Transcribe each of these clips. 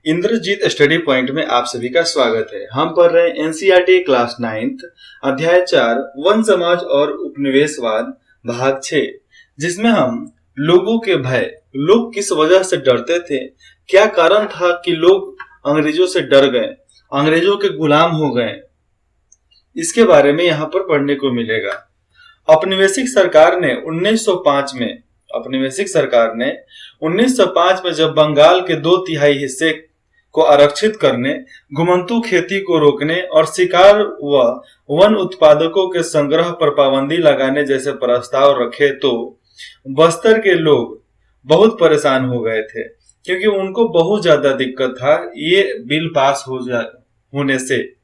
Indrajit study point में आप सभी का स्वागत है। हम पढ़ रहे हैं एनसीईआरटी क्लास 9 अध्याय 4 वन समाज और उपनिवेशवाद भाग 6, जिसमें हम लोगों के भय, लोग किस वजह से डरते थे, क्या कारण था कि लोग अंग्रेजों से डर गए, अंग्रेजों के गुलाम हो गए, इसके बारे में यहाँ पर पढ़ने को मिलेगा। औपनिवेशिक सरकार ने 1905 में जब बंगाल के 2/3 हिस्से को आरक्षित करने, घुमंतू खेती को रोकने और शिकार व वन उत्पादकों के संग्रह पर पाबंदी लगाने जैसे प्रस्ताव रखे तो बस्तर के लोग बहुत परेशान हो गए थे, क्योंकि उनको बहुत ज्यादा दिक्कत था ये बिल पास होने से,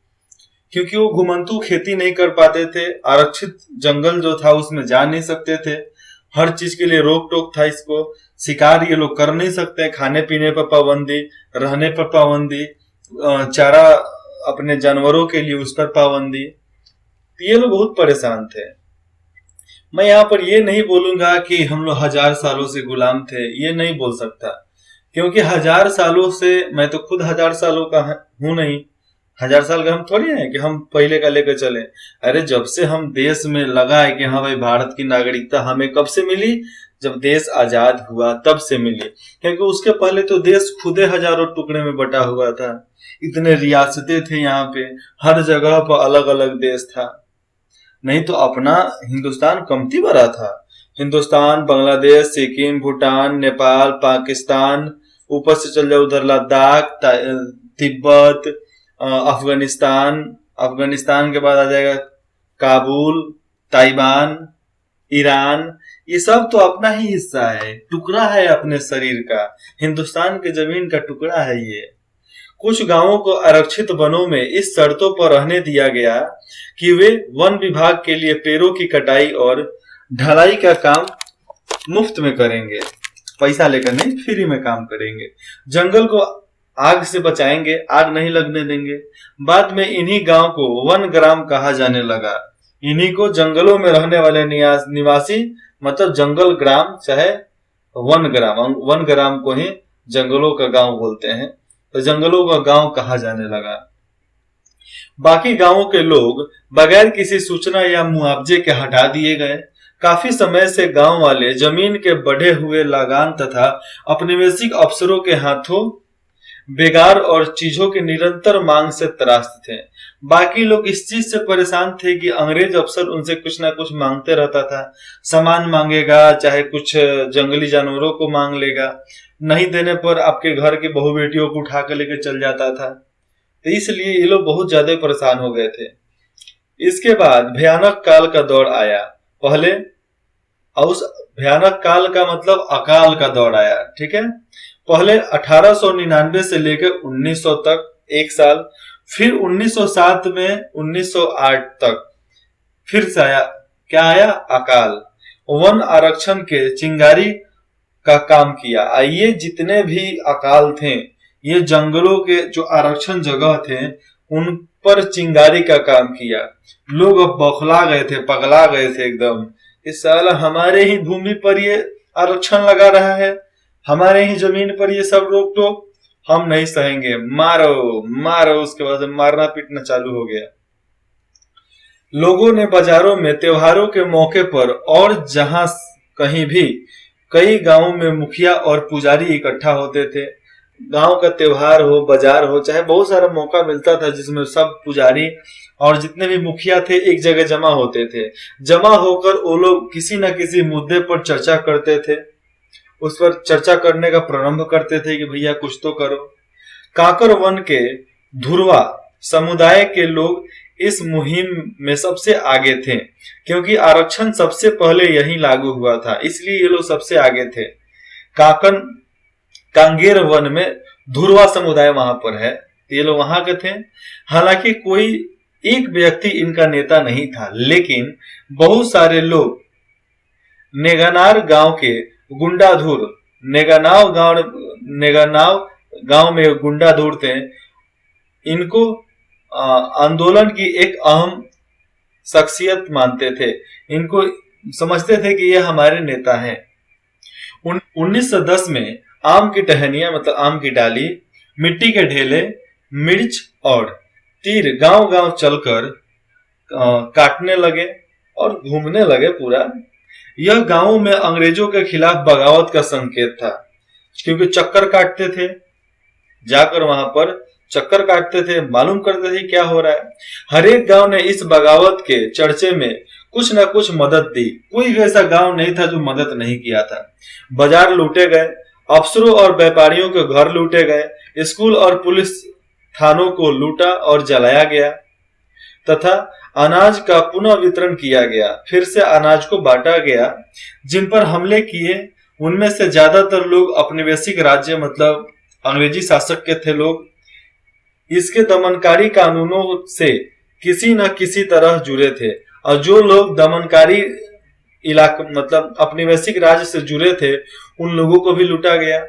क्योंकि वो घुमंतू खेती नहीं कर पाते थे, आरक्षित जंगल जो था उसमें जा नहीं सकते थे, हर चीज के लिए रोक टोक था, इसको शिकार ये लोग कर नहीं सकते, खाने पीने पर पाबंदी, रहने पर पाबंदी, चारा अपने जानवरों के लिए उस पर पाबंदी, ये लोग बहुत परेशान थे। मैं यहाँ पर ये नहीं बोलूंगा कि हम लोग 1000 सालों से गुलाम थे, ये नहीं बोल सकता, क्योंकि 1000 सालों से मैं तो खुद 1000 सालों का हूं नहीं। 1000 साल का हम थोड़ी हैं कि हम पहले का लेकर चले। अरे जब से हम देश में लगा है कि हाँ भाई भारत की नागरिकता हमें कब से मिली, जब देश आजाद हुआ तब से मिली, क्योंकि उसके पहले तो देश खुदे हजारों टुकड़े में बटा हुआ था, इतने रियासतें थे, यहाँ पे हर जगह पर अलग अलग देश था, नहीं तो अपना हिंदुस्तान कमती बड़ा था। हिंदुस्तान, बांग्लादेश, सिक्किम, भूटान, नेपाल, पाकिस्तान, ऊपर से चल जाओ उधर लद्दाख, तिब्बत, अफगानिस्तान के बाद आ जाएगा काबुल, ताइवान, ईरान, ये सब तो अपना ही हिस्सा है, टुकड़ा है अपने शरीर का, हिंदुस्तान के जमीन का टुकड़ा है ये। कुछ गांवों को आरक्षित वनों में इस शर्तों पर रहने दिया गया कि वे वन विभाग के लिए पेड़ों की कटाई और ढलाई का काम मुफ्त में करेंगे, पैसा लेकर नहीं, फ्री में काम करेंगे। जंगल को आग से बचाएंगे, आग नहीं लगने देंगे। बाद में इन्हीं गांव को वन ग्राम कहा जाने लगा। इन्हीं को जंगलों में रहने वाले निवासी मतलब जंगल ग्राम चाहे वन ग्राम को ही जंगलों का गांव बोलते हैं, तो जंगलों का गांव कहा जाने लगा। बाकी गांवों के लोग बगैर किसी सूचना या मुआवजे के हटा दिए गए। काफी समय से गांव वाले जमीन के बढ़े हुए लगान तथा औपनिवेशिक अफसरों के हाथों बेगार और चीजों की निरंतर मांग से त्रस्त थे। बाकी लोग इस चीज से परेशान थे कि अंग्रेज अफसर उनसे कुछ ना कुछ मांगते रहता था, सामान मांगेगा, चाहे कुछ जंगली जानवरों को मांग लेगा, नहीं देने पर आपके घर की बहू बेटियों को उठा कर लेकर चल जाता था, तो इसलिए ये लोग बहुत ज्यादा परेशान हो गए थे। इसके बाद भयानक काल का दौर आया। पहले उस भयानक काल का मतलब अकाल का दौर आया, ठीक है। पहले 1899 से लेकर 1900 तक एक साल, फिर 1907 में 1908 तक फिर से आया, क्या आया, अकाल। वन आरक्षण के चिंगारी का काम किया। आइए जितने भी अकाल थे, ये जंगलों के जो आरक्षण जगह थे उन पर चिंगारी का काम किया। लोग अब बौखला गए थे, पगला गए थे एकदम, इस साल हमारे ही भूमि पर ये आरक्षण लगा रहा है, हमारे ही जमीन पर ये सब रोक टोक, हम नहीं सहेंगे, मारो मारो। उसके बाद मारना पीटना चालू हो गया। लोगों ने बाजारों में त्योहारों के मौके पर और जहां कहीं भी कई गांवों में मुखिया और पुजारी इकट्ठा होते थे। गांव का त्योहार हो, बाजार हो, चाहे बहुत सारा मौका मिलता था जिसमें सब पुजारी और जितने भी मुखिया थे एक जगह जमा होते थे। जमा होकर वो लोग किसी न किसी मुद्दे पर चर्चा करते थे, उस पर चर्चा करने का प्रारंभ करते थे कि भैया कुछ तो करो। काकर वन के धुरवा समुदाय के लोग इस मुहिम में सबसे आगे थे, क्योंकि आरक्षण सबसे पहले यही लागू हुआ था, इसलिए ये लोग सबसे आगे थे। कांगेर वन में धुरवा समुदाय वहां पर है, ये लोग वहां के थे। हालांकि कोई एक व्यक्ति इनका नेता नहीं था, लेकिन बहुत सारे लोग नेगानार गांव के गुंडाधुर, नेगानाव गांव में गुंडाधुर थे, इनको आंदोलन की एक अहम शख्सियत मानते थे, इनको समझते थे कि ये हमारे नेता हैं। 1910 में आम की टहनियां मतलब आम की डाली मिट्टी के ढेले, मिर्च और तीर गांव गांव चलकर काटने लगे और घूमने लगे पूरा। यह गांवों में अंग्रेजों के खिलाफ बगावत का संकेत था, क्योंकि चक्कर काटते थे, जाकर वहां पर चक्कर काटते थे, मालूम करते थे क्या हो रहा है। हर एक गांव ने इस बगावत के चर्चे में कुछ न कुछ मदद दी, कोई ऐसा गांव नहीं था जो मदद नहीं किया था। बाजार लूटे गए, अफसरों और व्यापारियों के घर लूटे गए, स्कूल और पुलिस थानों को लूटा और जलाया गया तथा अनाज का पुनः वितरण किया गया। फिर से अनाज को बांटा गया। जिन पर हमले किए उनमें से ज्यादातर लोग औपनिवेशिक राज्य मतलब अंग्रेजी शासक के थे लोग। इसके दमनकारी कानूनों से किसी न किसी तरह जुड़े थे, और जो लोग दमनकारी इलाका मतलब औपनिवेशिक राज्य से जुड़े थे उन लोगों को भी लूटा गया।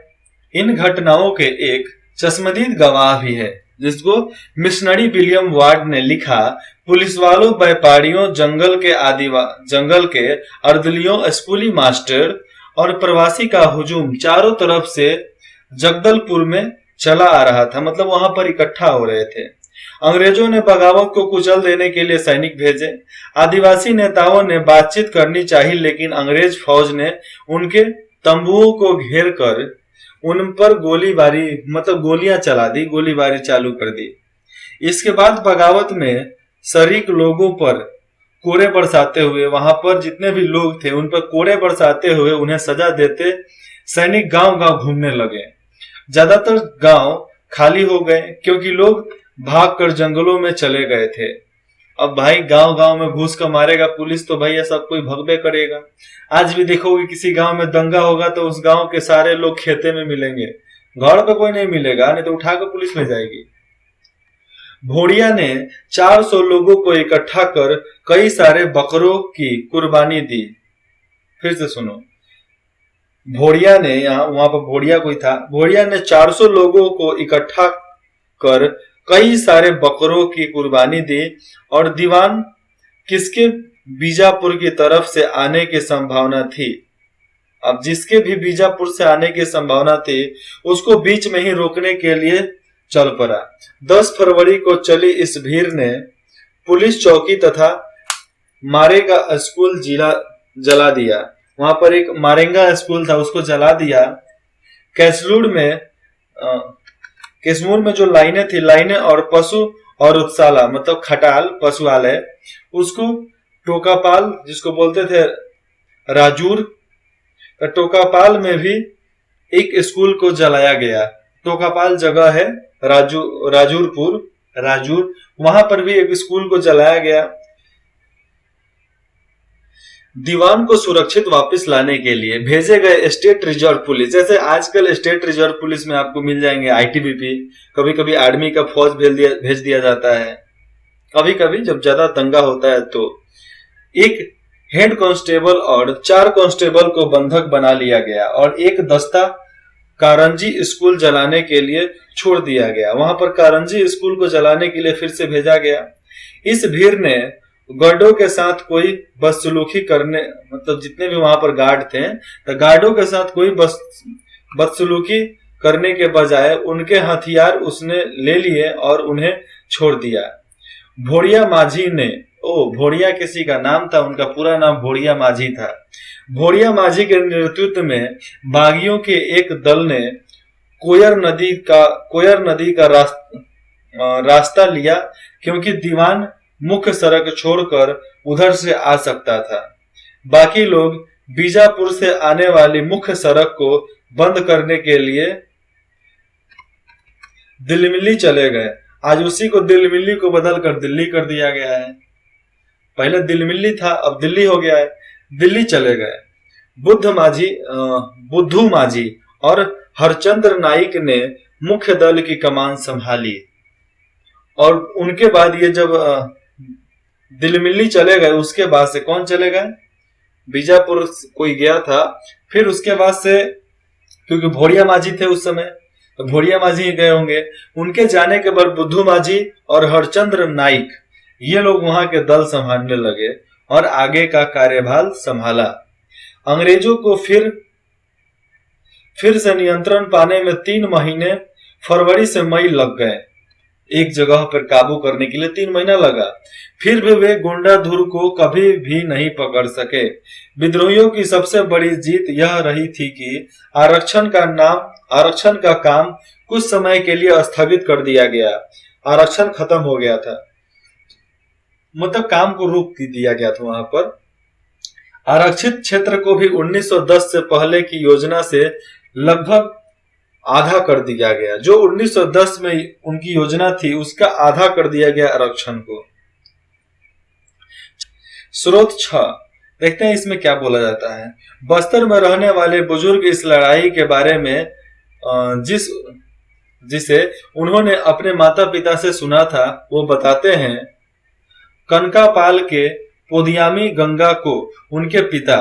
इन घटनाओं के एक चश्मदीद गवाह भी है, जिसको मिशनरी विलियम वार्ड ने लिखा। पुलिस वालों, व्यापारियों, जंगल के अर्दलियों, स्कूली मास्टर और प्रवासी का हुजूम चारों तरफ से जगदलपुर में चला आ रहा था, मतलब वहां पर इकट्ठा हो रहे थे। अंग्रेजों ने बगावत को कुचल देने के लिए सैनिक भेजे। आदिवासी नेताओं ने बातचीत करनी चाहिए, लेकिन अंग्रेज फौज ने उनके तंबुओं को घेर कर उन पर गोलीबारी मतलब गोलियां चला दी, गोलीबारी चालू कर दी। इसके बाद बगावत में शरीक लोगों पर कोड़े बरसाते हुए, वहां पर जितने भी लोग थे उन पर कोड़े बरसाते हुए उन्हें सजा देते सैनिक गांव गांव घूमने लगे। ज्यादातर गांव खाली हो गए क्योंकि लोग भागकर जंगलों में चले गए थे। अब भाई गांव गांव में घुस कर मारेगा पुलिस तो भैया सब कोई भगबे करेगा। आज भी देखोगे किसी गांव में दंगा होगा तो उस गांव के सारे लोग खेते में मिलेंगे, घर पे कोई नहीं मिलेगा, नहीं तो उठाकर पुलिस ले जाएगी। भोड़िया ने 400 लोगों को इकट्ठा कर कई सारे बकरों की कुर्बानी दी। फिर से सुनो, भोड़िया ने वहां पर भोड़िया कोई था, भोड़िया ने 400 लोगों को इकट्ठा कर कई सारे बकरों की कुर्बानी दी और दीवान किसके बीजापुर की तरफ से आने की संभावना थी। अब जिसके भी बीजापुर से आने की संभावना थी उसको बीच में ही रोकने के लिए चल पड़ा। 10 फरवरी को चली इस भीड़ ने पुलिस चौकी तथा मारेगा स्कूल जला दिया। वहां पर एक मारेंगा स्कूल था उसको जला दिया। कैसमूर में जो लाइनें थी, लाइनें और पशु और उत्साला मतलब खटाल पशुआलय, उसको टोकापाल जिसको बोलते थे राजूर, टोकापाल में भी एक स्कूल को जलाया गया। टोकापाल जगह है राजूर, वहां पर भी एक स्कूल को जलाया गया। दीवान को सुरक्षित वापस लाने के लिए भेजे गए स्टेट रिजर्व पुलिस, जैसे आजकल स्टेट रिजर्व पुलिस में आपको मिल जाएंगे आईटीबीपी, कभी कभी आर्मी का फौज भेज दिया जाता है, कभी कभी जब ज्यादा दंगा होता है तो। एक हेड कांस्टेबल और 4 कांस्टेबल को बंधक बना लिया गया और एक दस्ता कारंजी स्कूल जलाने के लिए छोड़ दिया गया। वहां पर कारंजी स्कूल को जलाने के लिए फिर से भेजा गया। इस भीड़ ने गार्डों के साथ कोई बदसलूकी करने मतलब जितने भी वहां पर गार्ड थे तो गार्डों के साथ कोई बदसलूकी करने के बजाय उनके हथियार उसने ले लिए और उन्हें छोड़ दिया। भोड़िया माझी ने, भोड़िया किसी का नाम था, उनका पूरा नाम भोड़िया माझी था। भोड़िया माझी के नेतृत्व में बागियों के एक दल ने कोयर नदी का रास्ता लिया, क्योंकि दीवान मुख्य सड़क छोड़कर उधर से आ सकता था। बाकी लोग बीजापुर से आने वाली मुख्य सड़क को बंद करने के लिए दिल्ली चले गए। आज उसी को दिल्ली को बदल कर दिल्ली कर दिया गया है। पहले दिल्ली था, अब दिल्ली हो गया है। दिल्ली चले गए। बुद्धू माझी और हरचंद्र नाइक ने मुख्य दल की कमान संभाली। और उनके बाद ये जब दिल्ली चले गए, उसके बाद से कौन चले गए? बीजापुर कोई गया था। फिर उसके बाद से क्योंकि भोड़िया माझी थे उस समय, तो भोड़िया माझी ही गए होंगे। उनके जाने के बाद बुद्धू माझी और हरचंद्र नाइक ये लोग वहां के दल संभालने लगे और आगे का कार्यभार संभाला। अंग्रेजों को फिर से नियंत्रण पाने में 3 महीने फरवरी से मई लग गए। एक जगह पर काबू करने के लिए 3 महीना लगा। फिर भी वे गुंडाधुर को कभी भी नहीं पकड़ सके। विद्रोहियों की सबसे बड़ी जीत यह रही थी कि आरक्षण का काम कुछ समय के लिए स्थगित कर दिया गया। आरक्षण खत्म हो गया था, मतलब काम को रोक दिया गया था वहां पर। आरक्षित क्षेत्र को भी 1910 से पहले की योजना से लगभग आधा कर दिया गया। जो 1910 में उनकी योजना थी उसका आधा कर दिया गया आरक्षण को। स्रोत 6 देखते हैं इसमें क्या बोला जाता है। बस्तर में रहने वाले बुजुर्ग इस लड़ाई के बारे में जिसे उन्होंने अपने माता पिता से सुना था वो बताते हैं। कनकापाल के पोदियामी गंगा को उनके पिता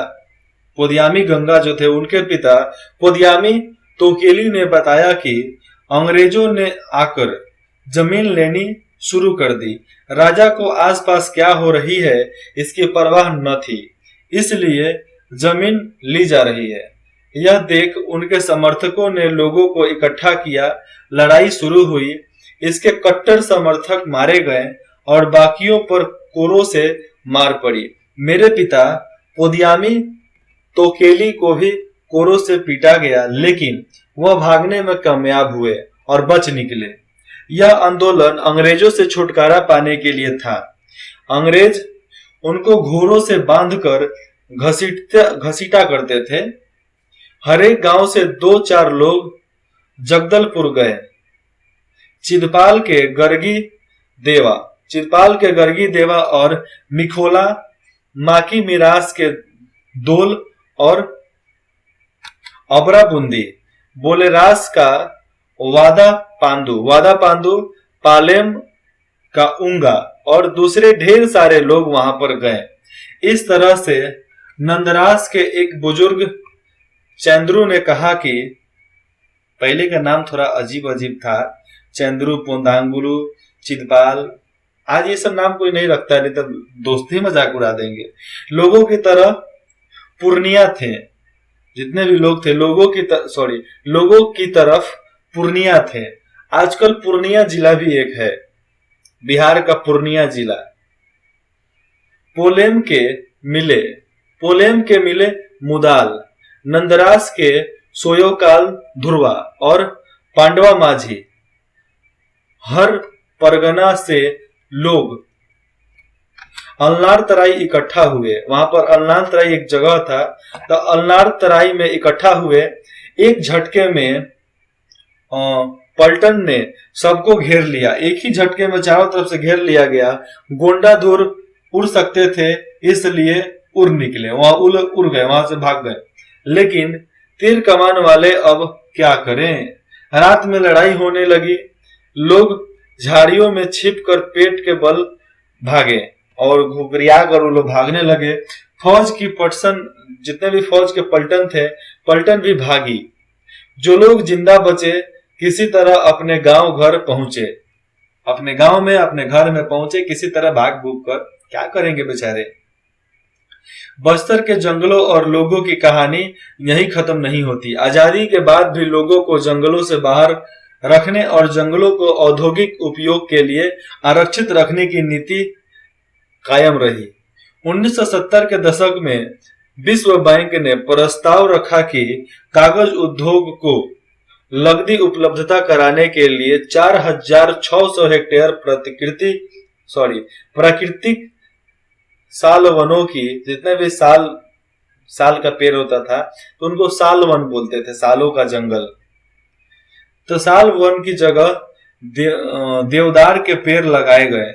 पोदियामी गंगा जो थे उनके पिता पोदियामी तोकेली ने बताया कि अंग्रेजों ने आकर जमीन लेनी शुरू कर दी। राजा को आसपास क्या हो रही है इसकी परवाह न थी, इसलिए जमीन ली जा रही है। यह देख उनके समर्थकों ने लोगों को इकट्ठा किया। लड़ाई शुरू हुई। इसके कट्टर समर्थक मारे गए और बाकियों पर कोरों से मार पड़ी। मेरे पिता पोदियामी तोकेली को भी कोरों से पीटा गया, लेकिन वह भागने में कामयाब हुए और बच निकले। यह आंदोलन अंग्रेजों से छुटकारा पाने के लिए था। अंग्रेज उनको घोड़ों से बांधकर घसीटा करते थे। हरेक गांव से 2-4 लोग जगदलपुर गए। चिदपाल के गर्गी देवा और मिखोला माकी मिरास के दोल और अबरा बुंदी बोलेरास का वादा पांडु पालेम का उंगा और दूसरे ढेर सारे लोग वहां पर गए। इस तरह से नंदरास के एक बुजुर्ग चंद्रू ने कहा कि पहले का नाम थोड़ा अजीब था, चंद्रू, पोंदांगुलू, चिदपाल, आज ये सब नाम कोई नहीं रखता, नहीं तो दोस्ती मजाक उड़ा देंगे। लोगों की तरह पूर्णिया थे, जितने भी लोग थे लोगों की तरफ पूर्णिया थे। आजकल पूर्णिया जिला भी एक है, बिहार का पूर्णिया जिला। पोलेम के मिले मुदाल, नंदरास के सोयोकाल धुरवा और पांडवा माझी। हर परगना से लोग अलनार तराई इकट्ठा हुए। वहां पर अलनार तराई एक जगह था, तो अलनार तराई में इकट्ठा हुए। एक झटके में पलटन ने सबको घेर लिया। एक ही झटके में चारों तरफ से घेर लिया गया। गोंडा दूर उड़ सकते थे इसलिए उड़ निकले, उड़ गए, वहां से भाग गए। लेकिन तीर कमान वाले अब क्या करें। रात में लड़ाई होने लगी। लोग झाड़ियों में छिप कर पेट के बल भागे और घुघरिया कर वो लोग भागने लगे। फौज की पटसन, जितने भी फौज के पलटन थे, पलटन भी भागी। जो लोग जिंदा बचे किसी तरह अपने घर में पहुंचे, किसी तरह भाग भूग कर। क्या करेंगे बेचारे। बस्तर के जंगलों और लोगों की कहानी यही खत्म नहीं होती। आजादी के बाद भी लोगों को जंगलों से बाहर रखने और जंगलों को औद्योगिक उपयोग के लिए आरक्षित रखने की नीति कायम रही। 1970 के दशक में विश्व बैंक ने प्रस्ताव रखा कि कागज उद्योग को नकदी उपलब्धता कराने के लिए 4600 हेक्टेयर प्राकृतिक साल वनों की, जितने भी साल का पेड़ होता था तो उनको साल वन बोलते थे, सालों का जंगल। तो साल वन की जगह देवदार के पेड़ लगाए गए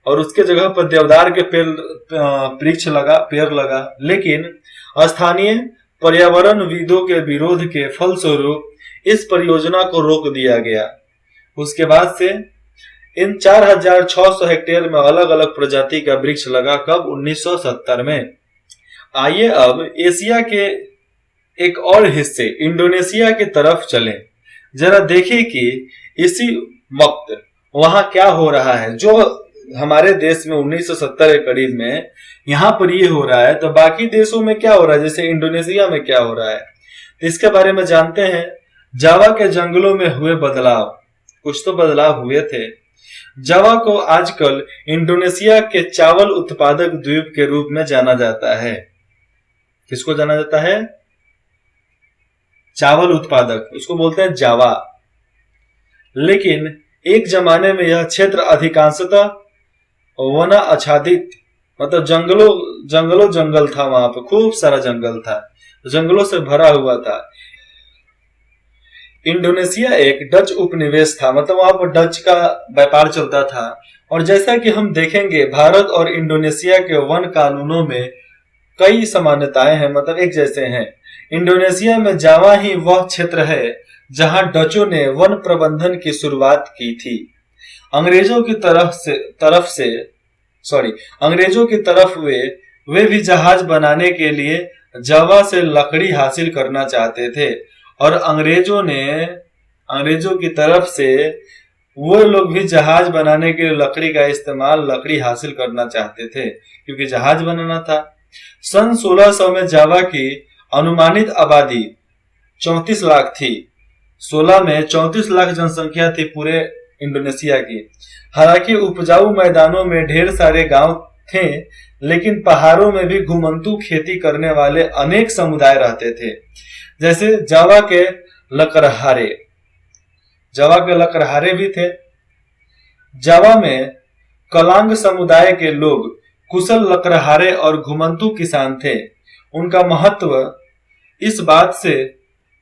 और उसके जगह पर देवदार के पेड़ लगा। लेकिन स्थानीय पर्यावरणविदों के विरोध के फलस्वरूप इस परियोजना को रोक दिया गया। उसके बाद से इन 4600 हेक्टेयर में अलग अलग प्रजाति का वृक्ष लगा। कब? 1970 में। आइए अब एशिया के एक और हिस्से इंडोनेशिया की तरफ चलें, जरा देखें कि इसी वक्त वहां क्या हो रहा है। जो हमारे देश में 1970 के करीब में यहाँ पर ये हो रहा है, तो बाकी देशों में क्या हो रहा है, जैसे इंडोनेशिया में क्या हो रहा है, इसके बारे में जानते हैं। जावा के जंगलों में हुए बदलाव। कुछ तो बदलाव हुए थे। जावा को आजकल इंडोनेशिया के चावल उत्पादक द्वीप के रूप में जाना जाता है। किसको जाना जाता है? चावल उत्पादक, उसको बोलते हैं जावा। लेकिन एक जमाने में यह क्षेत्र अधिकांशतः वन आच्छादित, मतलब जंगल था, वहां पे खूब सारा जंगल था, जंगलों से भरा हुआ था। इंडोनेशिया एक डच उपनिवेश था, मतलब वहां पर डच का व्यापार चलता था। और जैसा कि हम देखेंगे, भारत और इंडोनेशिया के वन कानूनों में कई समानताएं हैं, मतलब एक जैसे हैं। इंडोनेशिया में जावा ही वह क्षेत्र है जहां डचों ने वन प्रबंधन की शुरुआत की थी। अंग्रेजों की तरफ वे भी जहाज बनाने के लिए जावा से लकड़ी हासिल करना चाहते थे। और अंग्रेजों की तरफ से वो लोग भी जहाज बनाने के लिए लकड़ी हासिल करना चाहते थे, क्योंकि जहाज बनाना था। सन 1600 में जावा की अनुमानित आबादी 34 लाख थी। 16 में 34 लाख जनसंख्या थी पूरे इंडोनेशिया की। हालांकि उपजाऊ मैदानों में ढेर सारे गांव थे, लेकिन पहाड़ों में भी घुमंतू खेती करने वाले अनेक समुदाय रहते थे। जैसे जावा के लकड़हारे भी थे। जावा में कलांग समुदाय के लोग कुशल लकड़हारे और घुमंतू किसान थे। उनका महत्व इस बात से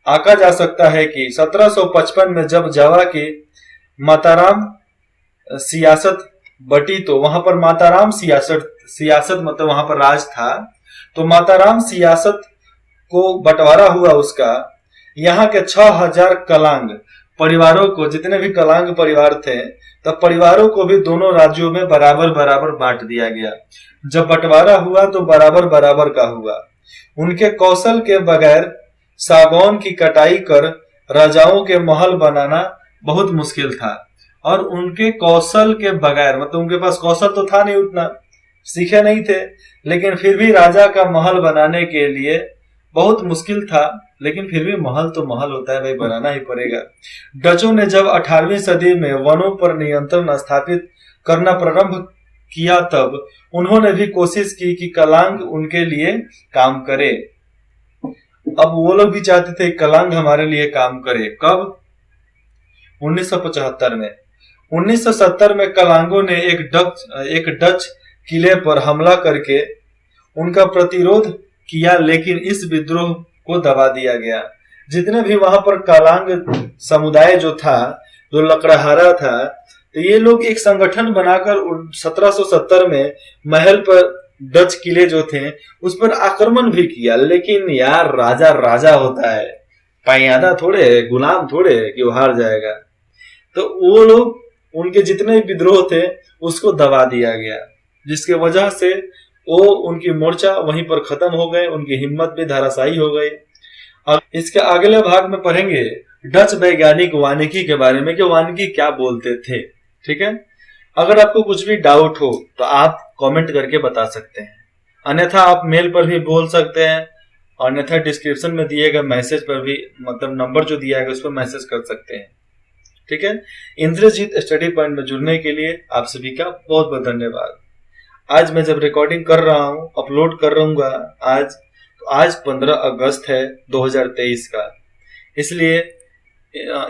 आंका जा सकता है कि 1755 में जब जावा की माताराम सियासत बटी, तो वहां पर माताराम सियासत मतलब वहां पर राज था, तो माताराम सियासत को बंटवारा हुआ उसका। यहाँ के 6000 कलांग परिवारों को, जितने भी कलांग परिवार थे, तब परिवारों को भी दोनों राज्यों में बराबर बराबर बांट दिया गया। जब बंटवारा हुआ तो बराबर बराबर का हुआ। उनके कौशल के बगैर सागौन की कटाई कर राजाओं के महल बनाना बहुत मुश्किल था। और उनके कौशल के बगैर, मतलब उनके पास कौशल तो था नहीं, उतना सीखे नहीं थे, लेकिन फिर भी राजा का महल बनाने के लिए बहुत मुश्किल था। लेकिन फिर भी महल तो महल होता है भाई, बनाना ही पड़ेगा। डचों ने जब 18वीं सदी में वनों पर नियंत्रण स्थापित करना प्रारंभ किया, तब उन्होंने भी कोशिश की कि कलांग उनके लिए काम करे। अब वो लोग भी चाहते थे कलांग हमारे लिए काम करे। कब? 1975 में। 1970 में कलांगों ने एक डच किले पर हमला करके उनका प्रतिरोध किया, लेकिन इस विद्रोह को दबा दिया गया। जितने भी वहां पर कलांग समुदाय जो था, जो लकड़हारा था, तो ये लोग एक संगठन बनाकर 1770 में महल पर डच किले जो थे उस पर आक्रमण भी किया। लेकिन यार, राजा होता है, पायादा थोड़े, गुलाम थोड़े कि वो हार जाएगा। तो वो लोग, उनके जितने विद्रोह थे उसको दबा दिया गया, जिसके वजह से वो उनकी मोर्चा वहीं पर खत्म हो गए, उनकी हिम्मत भी धराशायी हो गई। अब इसके अगले भाग में पढ़ेंगे डच वैज्ञानिक वानिकी के बारे में, कि वानिकी क्या बोलते थे। ठीक है, अगर आपको कुछ भी डाउट हो तो आप कमेंट करके बता सकते हैं, अन्यथा आप मेल पर भी बोल सकते हैं, अन्यथा डिस्क्रिप्शन में दिए गए मैसेज पर भी, मतलब नंबर जो दिया है उस पर मैसेज कर सकते हैं। ठीक है, इंद्रजीत स्टडी पॉइंट में जुड़ने के लिए आप सभी का बहुत बहुत धन्यवाद। आज मैं जब रिकॉर्डिंग कर रहा हूँ, अपलोड कर रहूंगा आज 15 अगस्त है 2023 का, इसलिए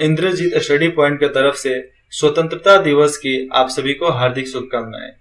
इंद्रजीत स्टडी पॉइंट की तरफ से स्वतंत्रता दिवस की आप सभी को हार्दिक शुभकामनाएं।